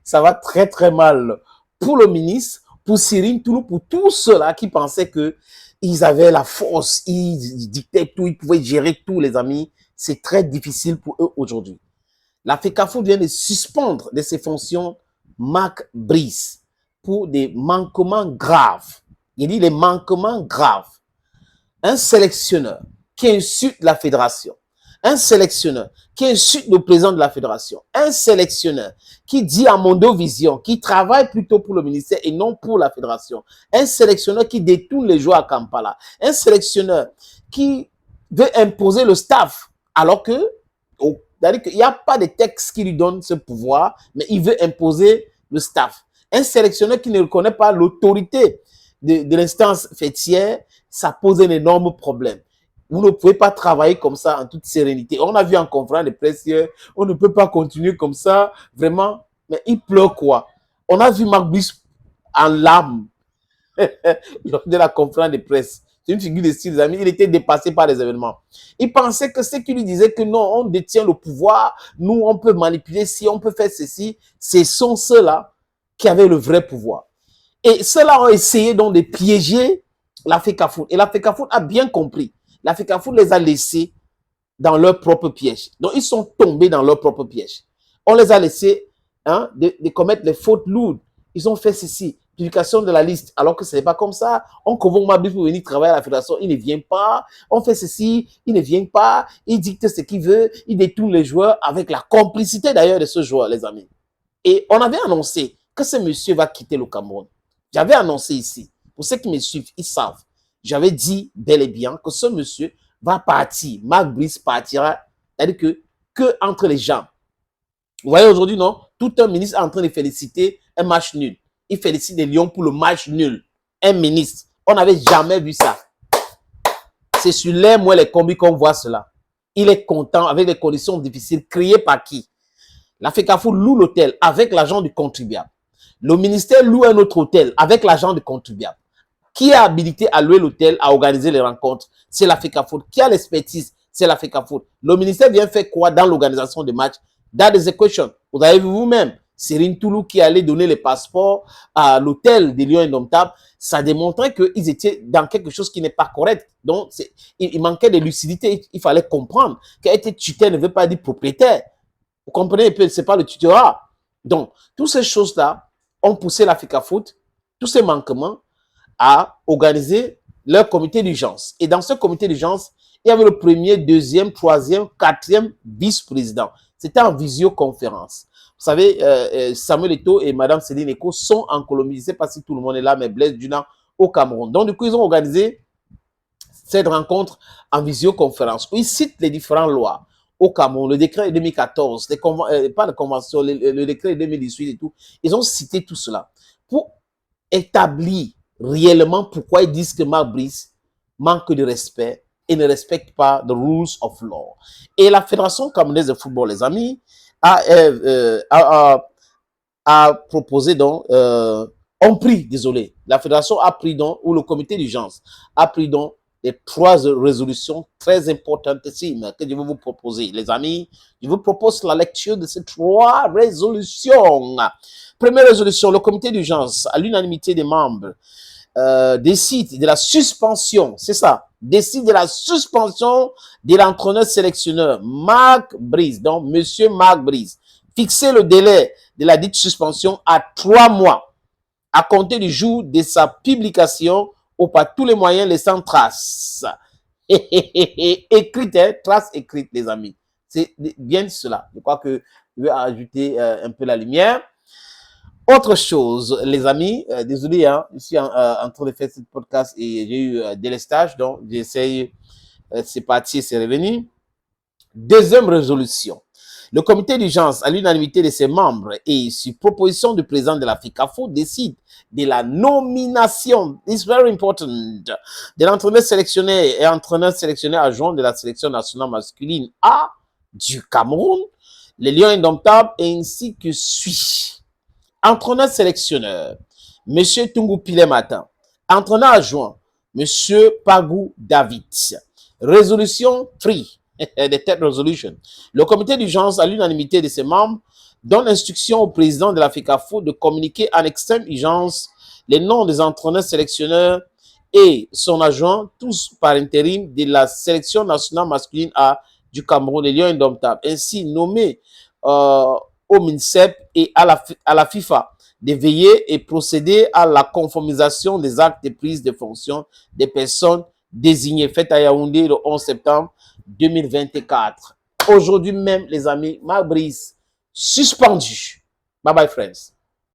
Ça va très très mal pour le ministre, pour Cyril Toulou, pour tous ceux-là qui pensaient que ils avaient la force, ils dictaient tout, ils pouvaient gérer tout, les amis. C'est très difficile pour eux aujourd'hui. La FECAFO vient de suspendre de ses fonctions Marc Brice pour des manquements graves. Il dit les manquements graves. Un sélectionneur qui insulte la fédération, un sélectionneur qui insulte le président de la fédération, un sélectionneur qui dit à Mondovision, qui travaille plutôt pour le ministère et non pour la fédération, un sélectionneur qui détourne les joueurs à Kampala, un sélectionneur qui veut imposer le staff alors que c'est-à-dire qu'il n'y a pas de texte qui lui donne ce pouvoir, mais il veut imposer le staff. Un sélectionneur qui ne reconnaît pas l'autorité de l'instance fêtière, ça pose un énorme problème. Vous ne pouvez pas travailler comme ça en toute sérénité. On a vu en conférence de presse hier, on ne peut pas continuer comme ça, vraiment. Mais il pleure quoi? On a vu Marc Brice en larmes lors de la conférence de presse. C'est une figure de style, les amis. Il était dépassé par les événements. Il pensait que ceux qui lui disaient que non, on détient le pouvoir, nous, on peut manipuler ci, on peut faire ceci, ce sont ceux-là qui avaient le vrai pouvoir. Et ceux-là ont essayé donc de piéger la FECAFOOT. Et la FECAFOOT a bien compris. La FECAFOOT les a laissés dans leur propre piège. Donc, ils sont tombés dans leur propre piège. On les a laissés de commettre les fautes lourdes. Ils ont fait ceci, publication de la liste, alors que ce n'est pas comme ça. On convoque Mabis pour venir travailler à la fédération, il ne vient pas. On fait ceci, il ne vient pas. Il dicte ce qu'il veut, il détourne les joueurs avec la complicité d'ailleurs de ce joueur, les amis. Et on avait annoncé que ce monsieur va quitter le Cameroun. J'avais annoncé ici, pour ceux qui me suivent, ils savent. J'avais dit bel et bien que ce monsieur va partir. Marc Brice partira, c'est-à-dire que entre les jambes. Vous voyez aujourd'hui, non? Tout un ministre est en train de féliciter un match nul. Il félicite les Lions pour le match nul. Un ministre. On n'avait jamais vu ça. C'est sur l'air, moi, les combis qu'on voit cela. Il est content avec des conditions difficiles créées par qui? La FECAFOOT loue l'hôtel avec l'argent du contribuable. Le ministère loue un autre hôtel avec l'argent du contribuable. Qui est habilité à louer l'hôtel, à organiser les rencontres? C'est la FECAFOOT. Qui a l'expertise? C'est la FECAFOOT. Le ministère vient faire quoi dans l'organisation des matchs? That is the question. Vous avez vu vous-même, Cyril Toulou qui allait donner les passeports à l'hôtel des Lions Indomptables, ça démontrait qu'ils étaient dans quelque chose qui n'est pas correct. Donc, il manquait de lucidité. Il fallait comprendre qu'être tuteur ne veut pas dire propriétaire. Vous comprenez? C'est pas le tutorat. Donc, toutes ces choses-là ont poussé la FECAFOOT, tous ces manquements, à organiser leur comité d'urgence. Et dans ce comité d'urgence, il y avait le premier, deuxième, troisième, quatrième vice-président. C'était en visioconférence. Vous savez, Samuel Eto'o et Madame Céline Eko sont en Colombie. Je ne sais pas si tout le monde est là, mais Blaise Duna au Cameroun. Donc, du coup, ils ont organisé cette rencontre en visioconférence où ils citent les différentes lois au Cameroun, le décret de 2014, pas de convention, le décret de 2018 et tout. Ils ont cité tout cela pour établir réellement pourquoi ils disent que Marc Brice manque de respect et ne respecte pas the rules of law. Et la Fédération camerounaise de football, les amis, a proposé donc, la Fédération a pris donc, ou le comité d'urgence a pris donc les 3 résolutions très importantes que je vais vous proposer. Les amis, je vous propose la lecture de ces 3 résolutions. Première résolution, le comité d'urgence, à l'unanimité des membres, décide de la suspension, c'est ça, décide de la suspension de l'entraîneur sélectionneur Marc Brice, donc monsieur Marc Brice. Fixer le délai de la dite suspension à 3 mois, à compter du jour de sa publication ou par tous les moyens laissant trace. Écrite, hein, trace écrite, les amis. C'est bien cela. Je crois que je vais ajouter un peu la lumière. Autre chose, les amis, désolé, hein, je suis en train de faire ce podcast et j'ai eu délestage, donc j'essaye, c'est parti, c'est revenu. Deuxième résolution. Le comité d'urgence, à l'unanimité de ses membres et sur proposition du président de la FECAFOOT, décide de la nomination, it's very important, de l'entraîneur sélectionné et entraîneur sélectionné adjoint de la sélection nationale masculine A du Cameroun, les Lions Indomptables, ainsi que suit. Entraîneur sélectionneur, M. Tungu Pilemata. Entraîneur adjoint, M. Pagou David. Résolution 3, the third resolution. Le comité d'urgence, à l'unanimité de ses membres, donne instruction au président de la FECAFO de communiquer en extrême urgence les noms des entraîneurs sélectionneurs et son adjoint, tous par intérim, de la sélection nationale masculine A du Cameroun, les Lions indomptables, ainsi nommés au MINSEP et à la FIFA, de veiller et procéder à la conformisation des actes de prise de fonction des personnes désignées, faites à Yaoundé le 11 septembre 2024. Aujourd'hui même, les amis, Marc Brice suspendu. Bye bye, friends.